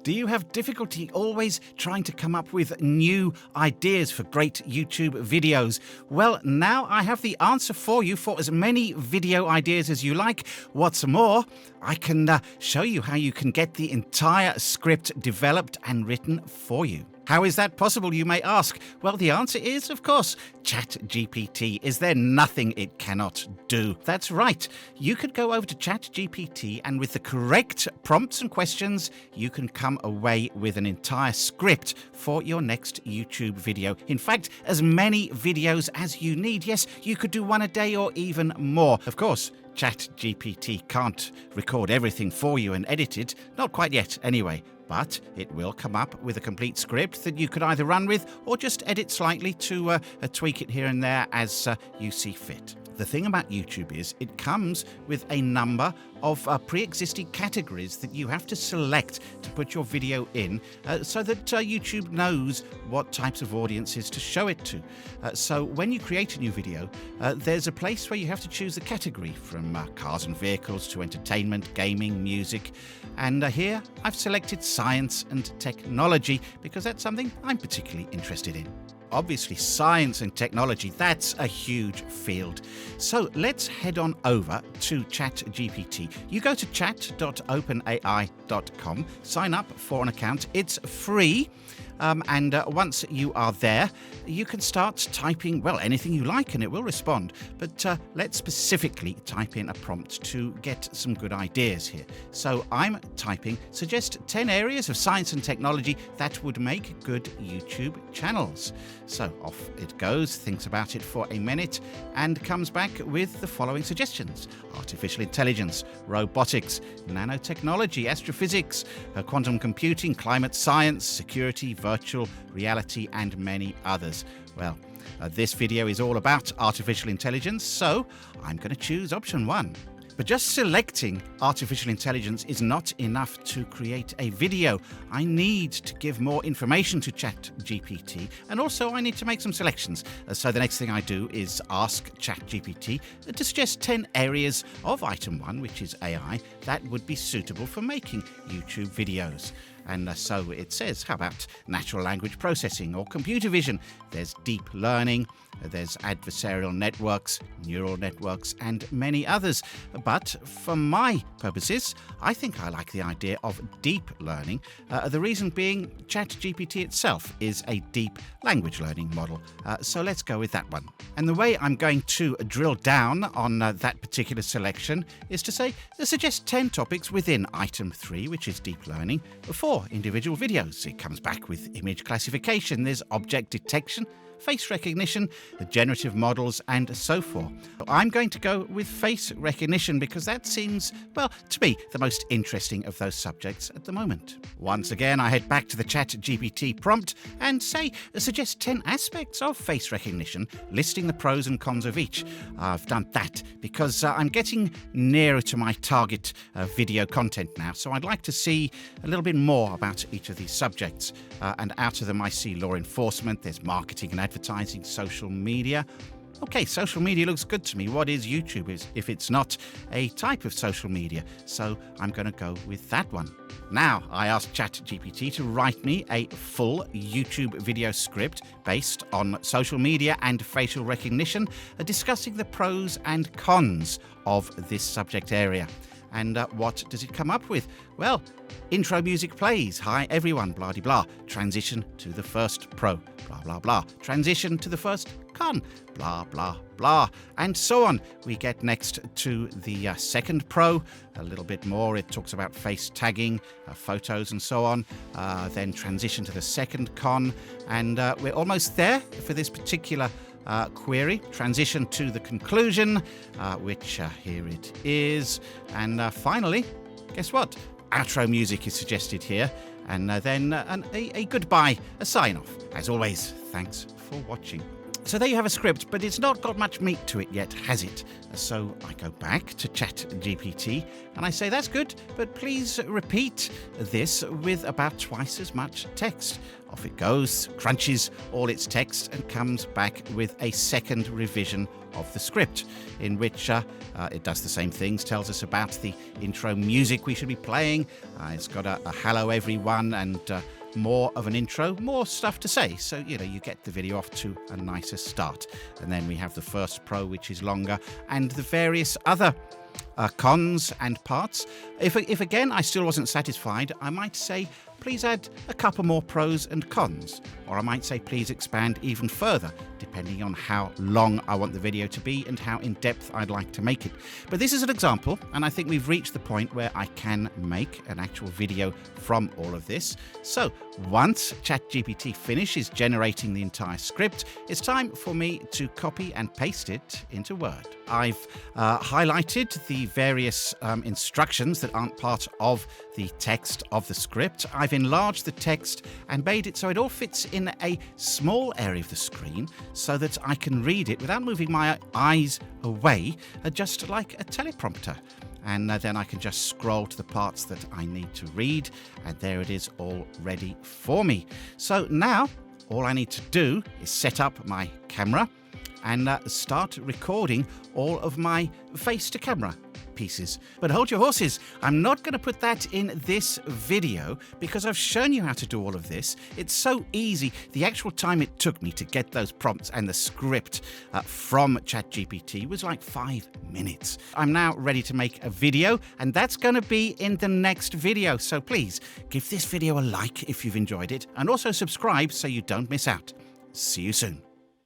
Do you have difficulty always trying to come up with new ideas for great YouTube videos? Well, now I have the answer for you for as many video ideas as you like. What's more, I can show you how you can get the entire script developed and written for you. How is that possible, you may ask? Well, the answer is, of course, ChatGPT. Is there nothing it cannot do? That's right. You could go over to ChatGPT and with the correct prompts and questions, you can come away with an entire script for your next YouTube video. In fact, as many videos as you need. Yes, you could do one a day or even more. Of course, ChatGPT can't record everything for you and edit it. Not quite yet, anyway. But it will come up with a complete script that you could either run with or just edit slightly to tweak it here and there as you see fit. The thing about YouTube is it comes with a number of pre-existing categories that you have to select to put your video in so that YouTube knows what types of audiences to show it to. So when you create a new video, there's a place where you have to choose the category from cars and vehicles to entertainment, gaming, music. And here I've selected science and technology because that's something I'm particularly interested in. Obviously, science and technology, that's a huge field. So let's head on over to ChatGPT. You go to chat.openai.com, sign up for an account. It's free. And once you are there, you can start typing, well, anything you like and it will respond. But let's specifically type in a prompt to get some good ideas here. So I'm typing, suggest 10 areas of science and technology that would make good YouTube channels. So off it goes, thinks about it for a minute, and comes back with the following suggestions: artificial intelligence, robotics, nanotechnology, astrophysics, quantum computing, climate science, security, virtual reality, and many others. Well, this video is all about artificial intelligence, so I'm going to choose option 1. But just selecting artificial intelligence is not enough to create a video. I need to give more information to ChatGPT, and also I need to make some selections. So the next thing I do is ask ChatGPT to suggest 10 areas of item 1, which is AI, that would be suitable for making YouTube videos. And so it says, how about natural language processing or computer vision? There's deep learning, there's adversarial networks, neural networks, and many others. But for my purposes, I think I like the idea of deep learning. The reason being, ChatGPT itself is a deep language learning model. So let's go with that one. And the way I'm going to drill down on that particular selection is to say, suggest 10 topics within item 3, which is deep learning, for individual videos. It comes back with image classification, there's object detection, face recognition, generative models, and so forth. I'm going to go with face recognition because that seems, well, to me, the most interesting of those subjects at the moment. Once again, I head back to the ChatGPT prompt and say, suggest 10 aspects of face recognition, listing the pros and cons of each. I've done that because I'm getting nearer to my target video content now, so I'd like to see a little bit more about each of these subjects. And out of them, I see law enforcement, there's marketing and advertising, social media. Okay, social media looks good to me. What is YouTube if it's not a type of social media? So I'm going to go with that one. Now, I asked ChatGPT to write me a full YouTube video script based on social media and facial recognition, discussing the pros and cons of this subject area. And what does it come up with? Well, intro music plays. Hi, everyone, blah-de-blah. Transition to the first pro, blah, blah, blah. Transition to the first con, blah, blah, blah. And so on. We get next to the second pro. A little bit more. It talks about face tagging, photos, and so on. Then transition to the second con. And we're almost there for this particular query. Transition to the conclusion, which here it is. And finally, guess what? Outro music is suggested here. And then a goodbye, a sign-off. As always, thanks for watching. So there you have a script, but it's not got much meat to it yet, has it? So I go back to ChatGPT and I say, that's good, but please repeat this with about twice as much text. Off it goes, crunches all its text and comes back with a second revision of the script, in which it does the same things, tells us about the intro music we should be playing. It's got a hello everyone and more of an intro, more stuff to say. So, you get the video off to a nicer start. And then we have the first pro, which is longer, and the various other cons and parts. If again I still wasn't satisfied, I might say, please add a couple more pros and cons. Or I might say, please expand even further, depending on how long I want the video to be and how in-depth I'd like to make it. But this is an example, and I think we've reached the point where I can make an actual video from all of this. So once ChatGPT finishes generating the entire script, it's time for me to copy and paste it into Word. I've highlighted the various instructions that aren't part of the text of the script. I've enlarged the text and made it so it all fits in a small area of the screen so that I can read it without moving my eyes away, just like a teleprompter. And then I can just scroll to the parts that I need to read, and there it is all ready for me. So now all I need to do is set up my camera and start recording all of my face-to-camera pieces. But hold your horses, I'm not going to put that in this video because I've shown you how to do all of this. It's so easy. The actual time it took me to get those prompts and the script from ChatGPT was like 5 minutes. I'm now ready to make a video, and that's going to be in the next video. So please give this video a like if you've enjoyed it, and also subscribe so you don't miss out. See you soon.